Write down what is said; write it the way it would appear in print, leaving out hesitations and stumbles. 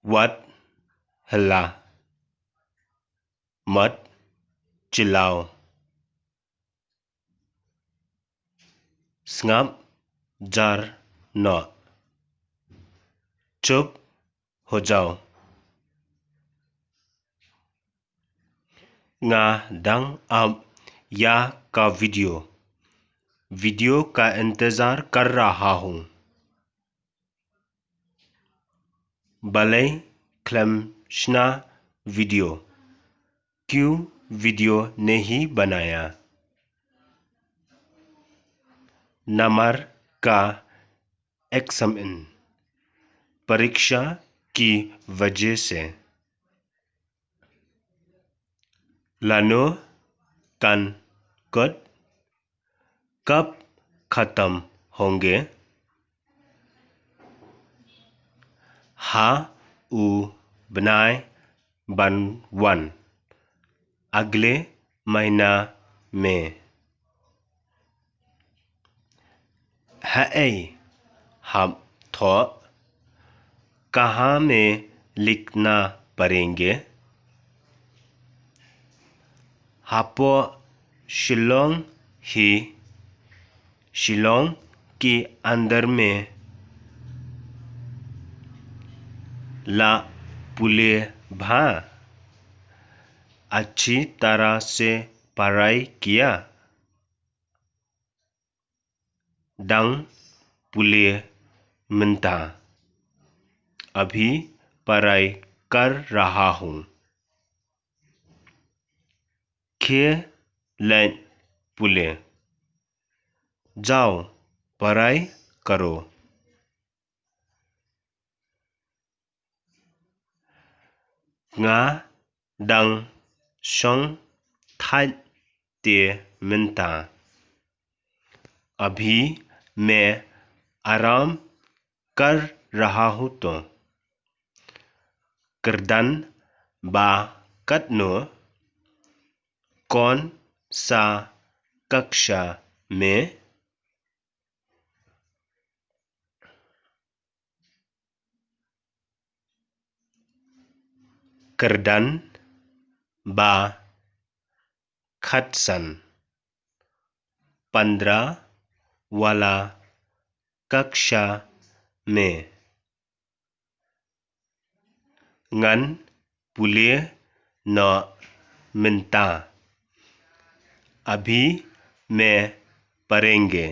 Wat hela मत चिल्लाओ Ngap jar no चुप हो जाओ Nga dang अब या का वीडियो का इंतजार कर रहा हूँ Balai Klamshna वीडियो क्यों वीडियो नहीं बनाया नंबर का एग्जामिन परीक्षा की वजह से लानो कन कद कब खत्म होंगे हा उ बनाए बनवन अगले महीना में है हम तो कहाँ में लिखना पड़ेंगे हापो शिलोंग के अंदर में ला पुले भा अच्छी तरह से पढ़ाई किया डंग पुले मिंता अभी पढ़ाई कर रहा हूँ खे लें पुले जाओ पढ़ाई करो Nga dang shong thai te minta अभी मैं आराम कर रहा हूँ तो करदन बा कतनो कौन सा कक्षा में करदन बा खतसन 15 वाला कक्षा में ngन पुलिय न मिनता अभी मैं पढ़ेंगे